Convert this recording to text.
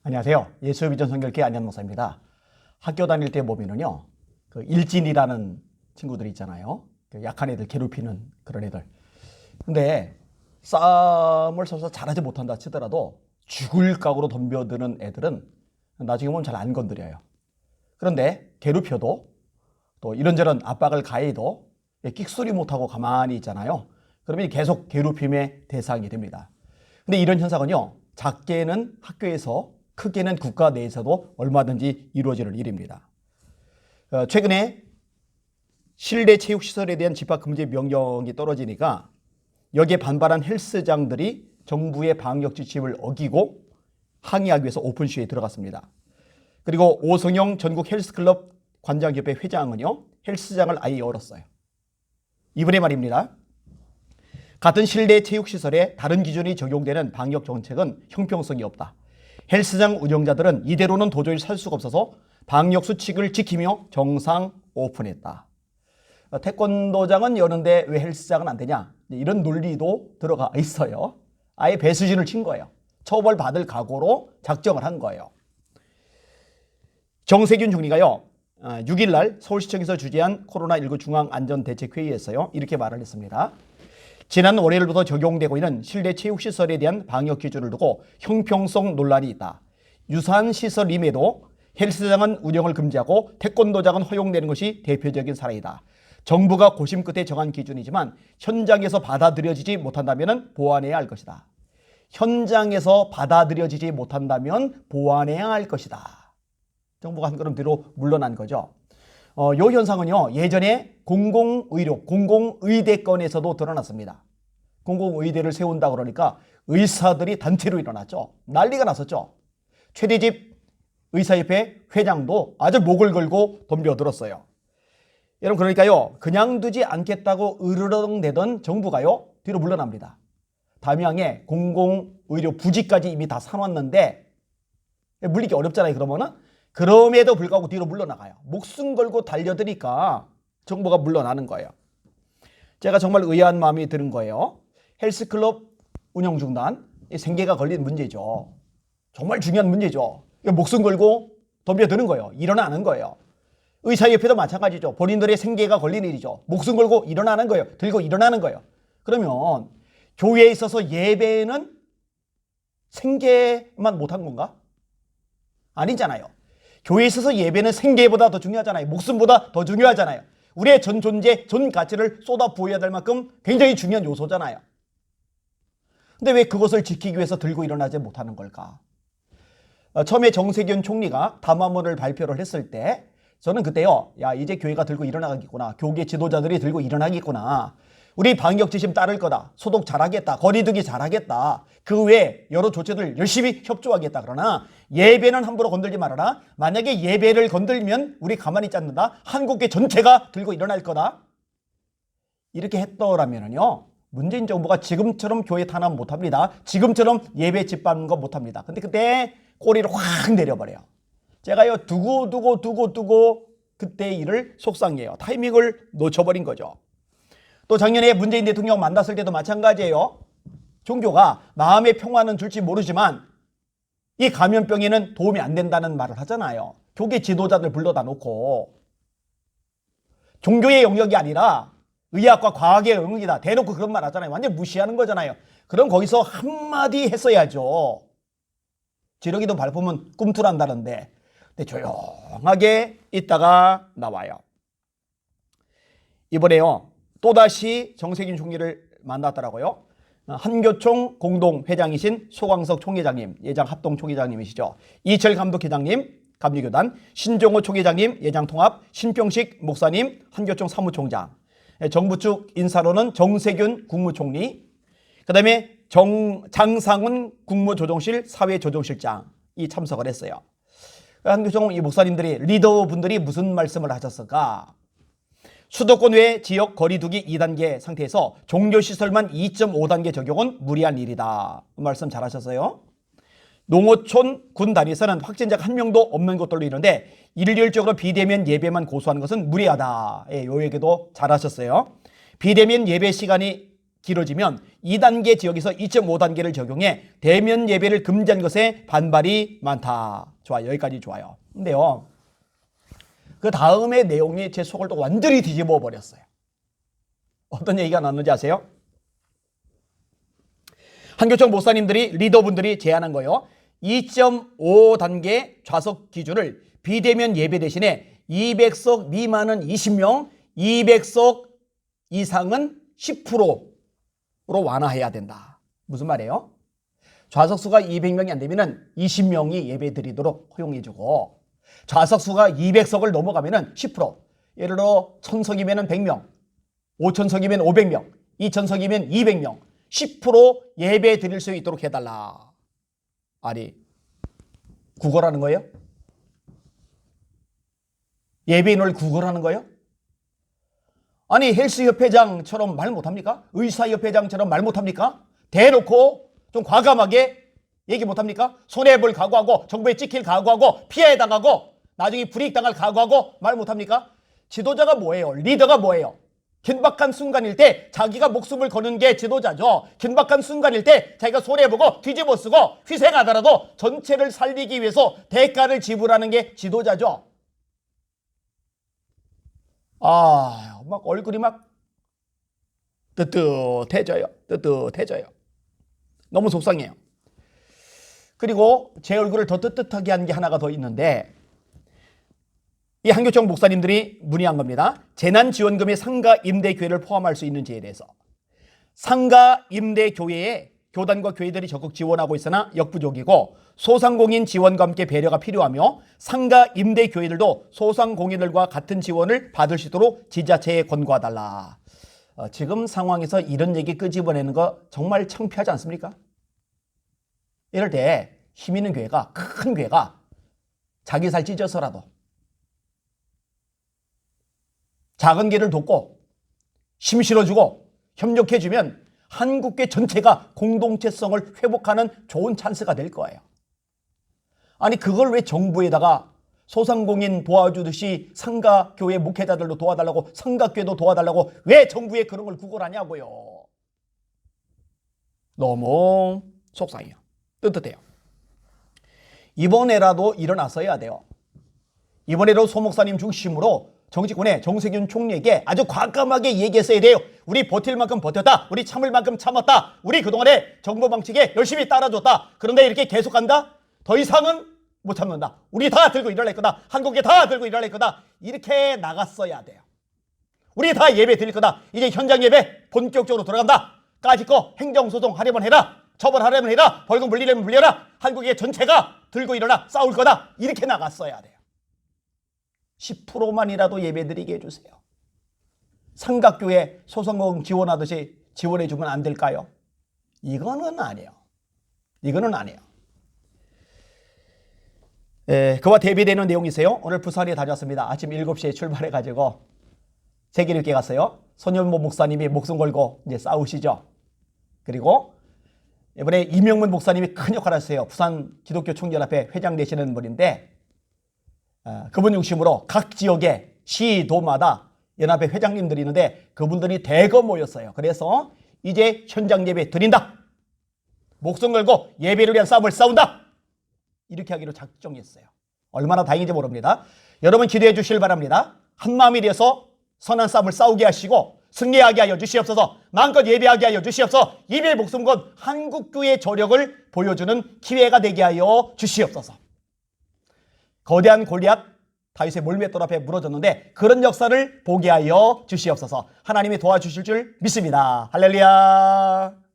안녕하세요. 예수비전 선교회 안현 목사입니다. 학교 다닐 때 보면은요, 그 일진이라는 친구들 있잖아요. 그 약한 애들 괴롭히는 그런 애들. 근데 싸움을 서서 잘하지 못한다 치더라도 죽을 각오로 덤벼드는 애들은 나중에 보면 잘 안 건드려요. 그런데 괴롭혀도 또 이런저런 압박을 가해도 끽소리 못하고 가만히 있잖아요. 그러면 계속 괴롭힘의 대상이 됩니다. 근데 이런 현상은요, 작게는 학교에서 크게는 국가 내에서도 얼마든지 이루어지는 일입니다. 최근에 실내 체육시설에 대한 집합금지 명령이 떨어지니까 여기에 반발한 헬스장들이 정부의 방역 지침을 어기고 항의하기 위해서 오픈쇼에 들어갔습니다. 그리고 오성영 전국 헬스클럽 관장협회 회장은요, 헬스장을 아예 열었어요. 이번에 말입니다. 같은 실내 체육시설에 다른 기준이 적용되는 방역 정책은 형평성이 없다. 헬스장 운영자들은 이대로는 도저히 살 수가 없어서 방역 수칙을 지키며 정상 오픈했다. 태권도장은 여는데 왜 헬스장은 안 되냐? 이런 논리도 들어가 있어요. 아예 배수진을 친 거예요. 처벌받을 각오로 작정을 한 거예요. 정세균 총리가요, 6일 날 서울시청에서 주재한 코로나19 중앙안전대책회의에서요, 이렇게 말을 했습니다. 지난 월요일부터 적용되고 있는 실내 체육시설에 대한 방역 기준을 두고 형평성 논란이 있다. 유사한 시설임에도 헬스장은 운영을 금지하고 태권도장은 허용되는 것이 대표적인 사례이다. 정부가 고심 끝에 정한 기준이지만 현장에서 받아들여지지 못한다면 보완해야 할 것이다. 현장에서 받아들여지지 못한다면 보완해야 할 것이다. 정부가 한 걸음 뒤로 물러난 거죠. 이 현상은요, 예전에 공공의료, 공공의대권에서도 드러났습니다. 공공의대를 세운다 그러니까 의사들이 단체로 일어났죠. 난리가 났었죠. 최대집 의사협회 회장도 아주 목을 걸고 덤벼들었어요. 여러분, 그러니까요, 그냥 두지 않겠다고 으르렁대던 정부가요, 뒤로 물러납니다. 담양에 공공의료 부지까지 이미 다 사놨는데 물리기 어렵잖아요. 그러면은 그럼에도 불구하고 뒤로 물러나가요. 목숨 걸고 달려드니까 정부가 물러나는 거예요. 제가 정말 의아한 마음이 드는 거예요. 헬스클럽 운영 중단, 생계가 걸린 문제죠. 정말 중요한 문제죠. 목숨 걸고 덤벼드는 거예요. 일어나는 거예요. 의사협회도 마찬가지죠. 본인들의 생계가 걸린 일이죠. 목숨 걸고 일어나는 거예요. 들고 일어나는 거예요. 그러면 교회에 있어서 예배는 생계만 못한 건가? 아니잖아요. 교회에 있어서 예배는 생계보다 더 중요하잖아요. 목숨보다 더 중요하잖아요. 우리의 전 존재, 전 가치를 쏟아 부어야 될 만큼 굉장히 중요한 요소잖아요. 근데 왜 그것을 지키기 위해서 들고 일어나지 못하는 걸까? 처음에 정세균 총리가 담화문을 발표를 했을 때 저는 그때요, 야, 이제 교회가 들고 일어나겠구나. 교계 지도자들이 들고 일어나겠구나. 우리 방역 지침 따를 거다. 소독 잘하겠다. 거리두기 잘하겠다. 그 외에 여러 조치들 열심히 협조하겠다. 그러나 예배는 함부로 건들지 말아라. 만약에 예배를 건들면 우리 가만히 있지 않는다. 한국계 전체가 들고 일어날 거다. 이렇게 했더라면요, 문재인 정부가 지금처럼 교회 탄압 못합니다. 지금처럼 예배 집합는 거 못합니다. 근데 그때 꼬리를 확 내려버려요. 제가요, 두고 그때 일을 속상해요. 타이밍을 놓쳐버린 거죠. 또 작년에 문재인 대통령 만났을 때도 마찬가지예요. 종교가 마음의 평화는 줄지 모르지만 이 감염병에는 도움이 안 된다는 말을 하잖아요. 교계 지도자들 불러다 놓고 종교의 영역이 아니라 의학과 과학의 영역이다. 대놓고 그런 말 하잖아요. 완전 무시하는 거잖아요. 그럼 거기서 한마디 했어야죠. 지렁이도 밟으면 꿈틀한다는데. 근데 조용하게 있다가 나와요. 이번에요, 또다시 정세균 총리를 만났더라고요. 한교총 공동회장이신 소광석 총회장님, 예장 합동 총회장님이시죠. 이철 감독회장님, 감리교단, 신종호 총회장님, 예장통합, 신병식 목사님, 한교총 사무총장. 정부 측 인사로는 정세균 국무총리, 그 다음에 장상훈 국무조정실 사회조정실장이 참석을 했어요. 한교총 이 목사님들이, 리더분들이 무슨 말씀을 하셨을까? 수도권 외 지역 거리두기 2단계 상태에서 종교시설만 2.5단계 적용은 무리한 일이다. 말씀 잘하셨어요. 농어촌 군 단위에서는 확진자가 한 명도 없는 것들로 이런데 일률적으로 비대면 예배만 고수하는 것은 무리하다. 요 얘기도 잘하셨어요. 비대면 예배 시간이 길어지면 2단계 지역에서 2.5단계를 적용해 대면 예배를 금지한 것에 반발이 많다. 좋아요. 여기까지 좋아요. 근데요, 그 다음의 내용이 제 속을 또 완전히 뒤집어 버렸어요. 어떤 얘기가 나왔는지 아세요? 한교총 목사님들이, 리더분들이 제안한 거예요. 2.5단계 좌석 기준을 비대면 예배 대신에 200석 미만은 20명, 200석 이상은 10%로 완화해야 된다. 무슨 말이에요? 좌석수가 200명이 안 되면 20명이 예배 드리도록 허용해주고, 좌석수가 200석을 넘어가면 10%, 예를 들어 1000석이면 100명, 5000석이면 500명, 2000석이면 200명, 10% 예배 드릴 수 있도록 해달라. 아니, 구걸하는 거예요? 예배인을 구걸하는 거예요? 아니, 헬스협회장처럼 말 못합니까? 의사협회장처럼 말 못합니까? 대놓고 좀 과감하게 얘기 못합니까? 손해볼 각오하고, 정부에 찍힐 각오하고, 피해 당하고, 나중에 불이익당할 각오하고 말 못합니까? 지도자가 뭐예요? 리더가 뭐예요? 긴박한 순간일 때 자기가 목숨을 거는 게 지도자죠. 긴박한 순간일 때 자기가 손해보고 뒤집어 쓰고 희생하더라도 전체를 살리기 위해서 대가를 지불하는 게 지도자죠. 막 얼굴이 막 뜨뜻해져요. 너무 속상해요. 그리고 제 얼굴을 더 뜨뜻하게 한 게 하나가 더 있는데, 이 한교총 목사님들이 문의한 겁니다. 재난지원금의 상가 임대교회를 포함할 수 있는지에 대해서. 상가 임대교회에 교단과 교회들이 적극 지원하고 있으나 역부족이고, 소상공인 지원과 함께 배려가 필요하며 상가 임대교회들도 소상공인들과 같은 지원을 받을 수 있도록 지자체에 권고해달라. 지금 상황에서 이런 얘기 끄집어내는 거 정말 창피하지 않습니까? 이럴 때 힘 있는 교회가, 큰 교회가 자기 살 찢어서라도 작은 길을 돕고 힘 실어주고 협력해주면 한국교회 전체가 공동체성을 회복하는 좋은 찬스가 될 거예요. 아니, 그걸 왜 정부에다가 소상공인 도와주듯이 상가교회 목회자들도 도와달라고, 상가교회도 도와달라고 왜 정부에 그런 걸 구걸하냐고요. 너무 속상해요. 뜨뜻해요. 이번에라도 일어났어야 돼요. 이번에도 소 목사님 중심으로 정치권의 정세균 총리에게 아주 과감하게 얘기했어야 돼요. 우리 버틸 만큼 버텼다. 우리 참을 만큼 참았다. 우리 그동안에 정부 방식에 열심히 따라줬다. 그런데 이렇게 계속 간다? 더 이상은 못 참는다. 우리 다 들고 일어날 거다. 한국에 다 들고 일어날 거다. 이렇게 나갔어야 돼요. 우리 다 예배 드릴 거다. 이제 현장 예배 본격적으로 들어간다. 까짓거 행정소송 하려면 해라. 처벌하려면 해라. 벌금 물리려면 물려라. 한국의 전체가 들고 일어나 싸울 거다. 이렇게 나갔어야 돼요. 10%만이라도 예배드리게 해주세요. 삼각교회 소상공인 지원하듯이 지원해주면 안 될까요? 이거는 아니에요. 그와 대비되는 내용이세요. 오늘 부산에 다녔습니다. 아침 7시에 출발해가지고 세계일교회 갔어요. 손현모 목사님이 목숨 걸고 이제 싸우시죠. 그리고 이번에 이명문 목사님이 큰 역할을 하세요. 부산 기독교 총연합회 회장 되시는 분인데, 그분 중심으로 각 지역의 시도마다 연합회 회장님들이 있는데 그분들이 대거 모였어요. 그래서 이제 현장 예배 드린다. 목숨 걸고 예배를 위한 싸움을 싸운다. 이렇게 하기로 작정했어요. 얼마나 다행인지 모릅니다. 여러분 기도해 주실 바랍니다. 한마음이 되어서 선한 싸움을 싸우게 하시고 승리하게 하여 주시옵소서. 마음껏 예배하게 하여 주시옵소서. 예배의 목숨 건 한국교회의 조력을 보여주는 기회가 되게 하여 주시옵소서. 거대한 골리앗 다윗의 몰맷돌 앞에 무너졌는데 그런 역사를 보게 하여 주시옵소서. 하나님이 도와주실 줄 믿습니다. 할렐루야.